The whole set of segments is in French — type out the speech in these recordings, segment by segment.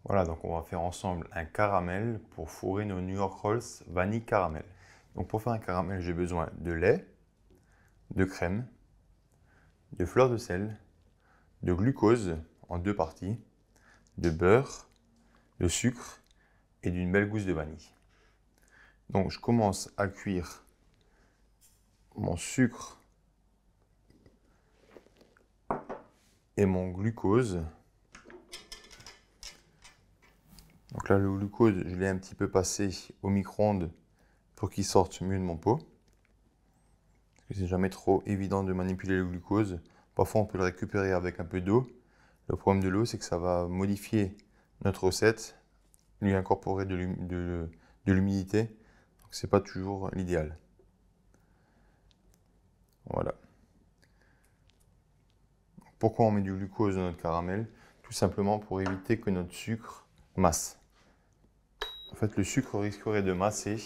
Voilà, donc on va faire ensemble un caramel pour fourrer nos New York Rolls vanille caramel. Donc pour faire un caramel, j'ai besoin de lait, de crème, de fleur de sel, de glucose en deux parties, de beurre, de sucre et d'une belle gousse de vanille. Donc je commence à cuire mon sucre et mon glucose. Donc là, le glucose, je l'ai un petit peu passé au micro-ondes pour qu'il sorte mieux de mon pot. Parce que c'est jamais trop évident de manipuler le glucose. Parfois, on peut le récupérer avec un peu d'eau. Le problème de l'eau, c'est que ça va modifier notre recette, lui incorporer de l'humidité. Donc, c'est pas toujours l'idéal. Voilà. Pourquoi on met du glucose dans notre caramel? Tout simplement pour éviter que notre sucre masse. En fait, le sucre risquerait de masser.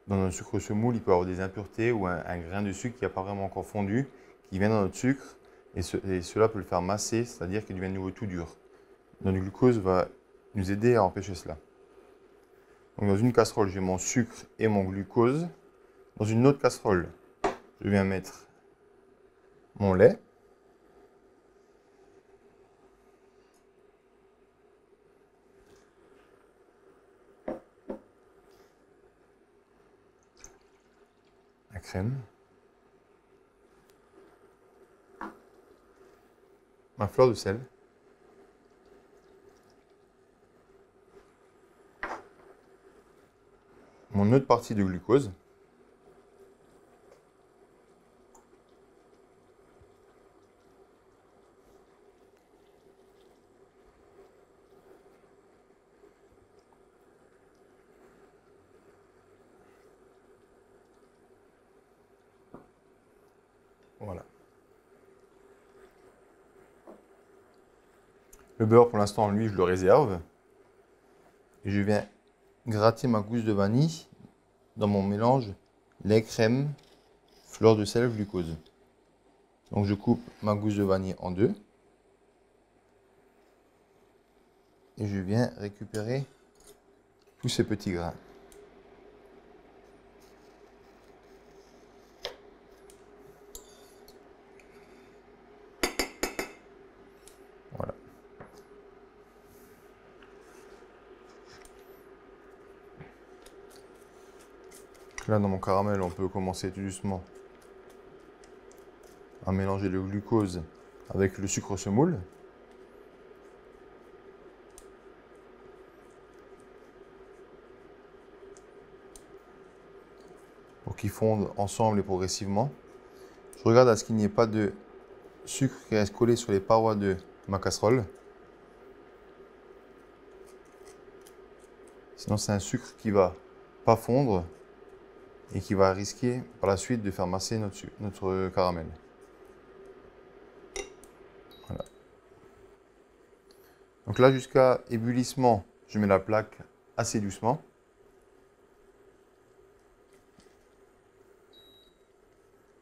Dans notre sucre semoule, il peut y avoir des impuretés ou un grain de sucre qui n'a pas vraiment encore fondu, qui vient dans notre sucre, et cela peut le faire masser, c'est-à-dire qu'il devient de nouveau tout dur. Notre glucose va nous aider à empêcher cela. Donc dans une casserole, j'ai mon sucre et mon glucose. Dans une autre casserole, je viens mettre mon lait. La crème. Ma fleur de sel. Mon autre partie de glucose. Voilà. Le beurre, pour l'instant, lui, je le réserve. Et je viens gratter ma gousse de vanille dans mon mélange lait, crème, fleur de sel, glucose. Donc je coupe ma gousse de vanille en deux. Et je viens récupérer tous ces petits grains. Voilà. Là, dans mon caramel, on peut commencer tout doucement à mélanger le glucose avec le sucre semoule. Pour qu'ils fondent ensemble et progressivement. Je regarde à ce qu'il n'y ait pas de sucre qui reste collé sur les parois de ma casserole. Sinon, c'est un sucre qui va pas fondre et qui va risquer par la suite de faire masser notre caramel. Voilà. Donc là, jusqu'à ébullition, je mets la plaque assez doucement.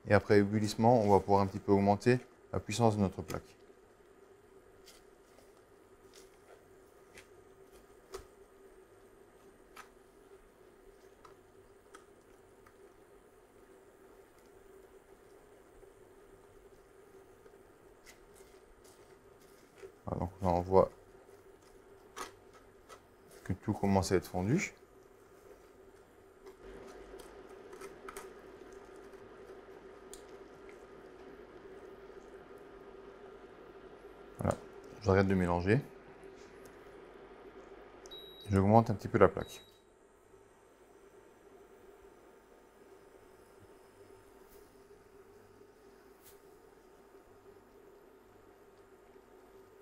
Et après ébullition, on va pouvoir un petit peu augmenter la puissance de notre plaque. Voilà, donc là, on voit que tout commence à être fondu. Voilà, j'arrête de mélanger. J'augmente un petit peu la plaque.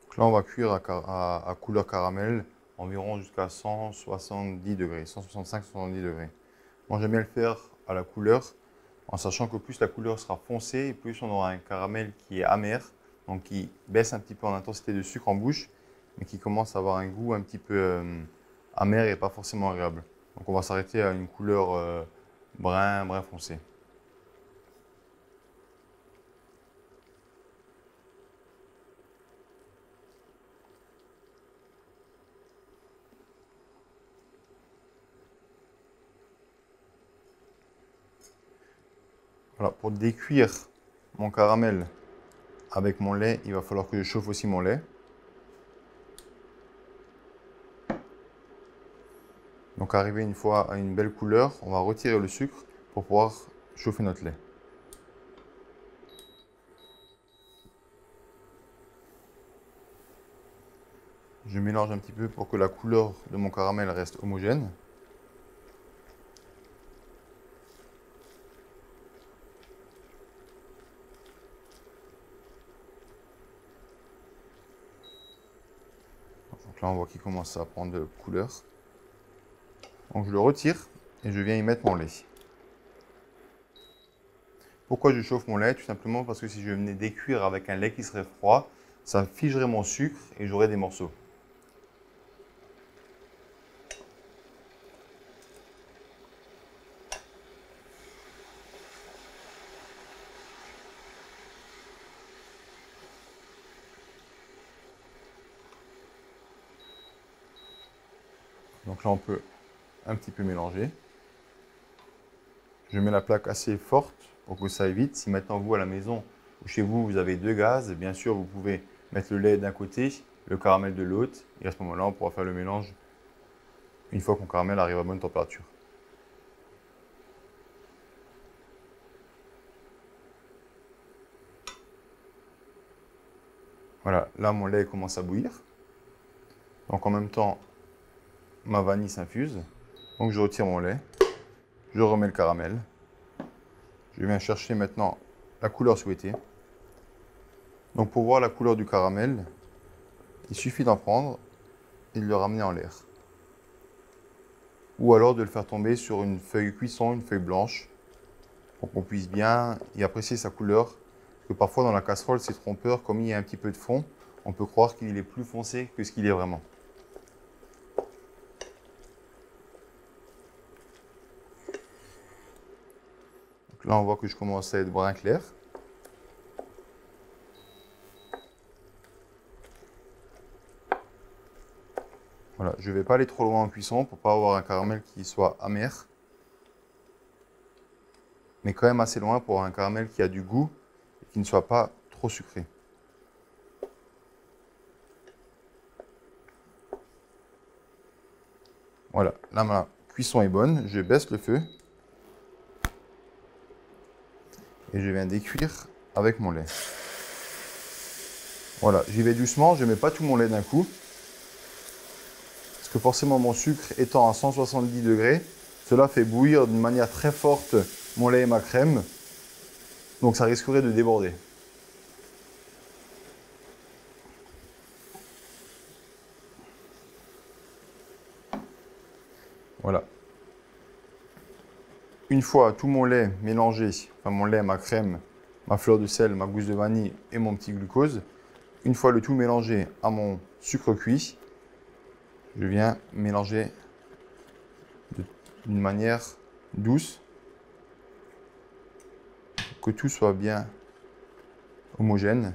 Donc là, on va cuire à couleur caramel environ jusqu'à 170 degrés, 165-170 degrés. Moi, j'aime bien le faire à la couleur, en sachant que plus la couleur sera foncée, et plus on aura un caramel qui est amer, donc qui baisse un petit peu en intensité de sucre en bouche, mais qui commence à avoir un goût un petit peu amer et pas forcément agréable. Donc on va s'arrêter à une couleur brun foncé. Voilà, pour décuire mon caramel avec mon lait, il va falloir que je chauffe aussi mon lait. Donc arrivé une fois à une belle couleur, on va retirer le sucre pour pouvoir chauffer notre lait. Je mélange un petit peu pour que la couleur de mon caramel reste homogène. Donc là, on voit qu'il commence à prendre de couleur. Donc je le retire et je viens y mettre mon lait. Pourquoi je chauffe mon lait? Tout simplement parce que si je venais décuire avec un lait qui serait froid, ça figerait mon sucre et j'aurais des morceaux. Donc là, on peut un petit peu mélanger. Je mets la plaque assez forte pour que ça évite. Si maintenant vous, à la maison ou chez vous, vous avez deux gaz, bien sûr, vous pouvez mettre le lait d'un côté, le caramel de l'autre. Et à ce moment-là, on pourra faire le mélange une fois que mon caramel arrive à bonne température. Voilà, là, mon lait commence à bouillir. Donc en même temps, ma vanille s'infuse. Donc je retire mon lait. Je remets le caramel. Je viens chercher maintenant la couleur souhaitée. Donc pour voir la couleur du caramel, il suffit d'en prendre et de le ramener en l'air. Ou alors de le faire tomber sur une feuille cuisson, une feuille blanche, pour qu'on puisse bien y apprécier sa couleur. Parce que parfois dans la casserole, c'est trompeur, comme il y a un petit peu de fond, on peut croire qu'il est plus foncé que ce qu'il est vraiment. Donc là, on voit que je commence à être brun clair. Voilà, je ne vais pas aller trop loin en cuisson pour ne pas avoir un caramel qui soit amer. Mais quand même assez loin pour avoir un caramel qui a du goût et qui ne soit pas trop sucré. Voilà, là ma cuisson est bonne, je baisse le feu. Et je viens décuire avec mon lait. Voilà, j'y vais doucement, je ne mets pas tout mon lait d'un coup. Parce que forcément mon sucre étant à 170 degrés, cela fait bouillir d'une manière très forte mon lait et ma crème. Donc ça risquerait de déborder. Voilà. Une fois tout mon lait mélangé, enfin mon lait, ma crème, ma fleur de sel, ma gousse de vanille et mon petit glucose, une fois le tout mélangé à mon sucre cuit, je viens mélanger d'une manière douce pour que tout soit bien homogène.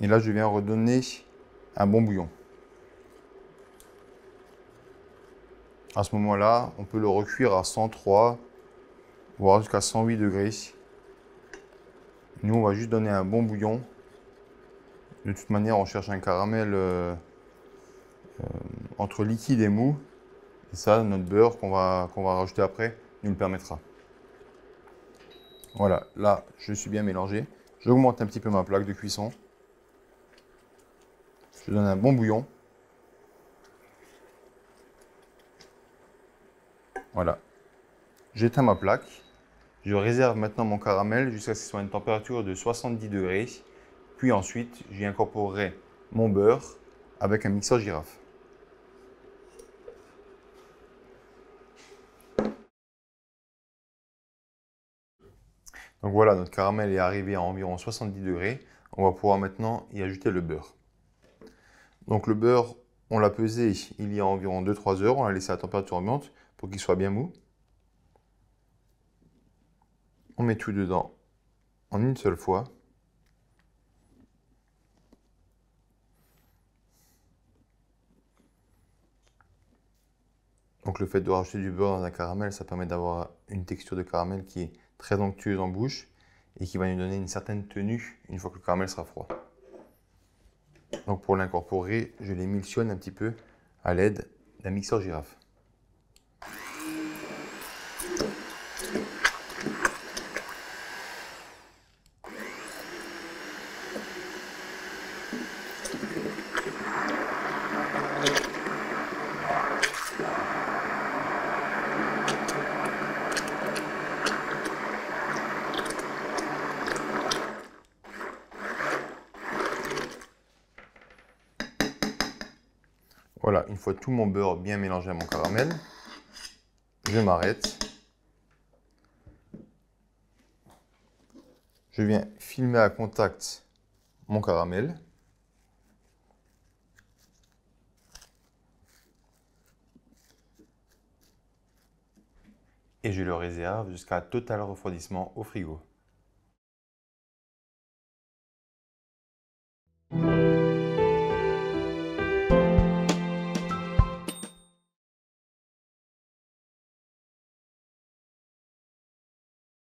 Et là, je viens redonner un bon bouillon. À ce moment-là, on peut le recuire à 103, voire jusqu'à 108 degrés. Nous, on va juste donner un bon bouillon. De toute manière, on cherche un caramel entre liquide et mou. Et ça, notre beurre qu'on va rajouter après nous le permettra. Voilà, là, je suis bien mélangé. J'augmente un petit peu ma plaque de cuisson. Je donne un bon bouillon. Voilà. J'éteins ma plaque. Je réserve maintenant mon caramel jusqu'à ce qu'il soit à une température de 70 degrés. Puis ensuite, j'y incorporerai mon beurre avec un mixeur girafe. Donc voilà, notre caramel est arrivé à environ 70 degrés. On va pouvoir maintenant y ajouter le beurre. Donc le beurre, on l'a pesé il y a environ 2-3 heures. On l'a laissé à température ambiante pour qu'il soit bien mou. On met tout dedans en une seule fois. Donc le fait de rajouter du beurre dans un caramel, ça permet d'avoir une texture de caramel qui est très onctueuse en bouche et qui va nous donner une certaine tenue une fois que le caramel sera froid. Donc pour l'incorporer, je l'émulsionne un petit peu à l'aide d'un mixeur girafe. Voilà, une fois tout mon beurre bien mélangé à mon caramel, je m'arrête. Je viens filmer à contact mon caramel. Et je le réserve jusqu'à total refroidissement au frigo.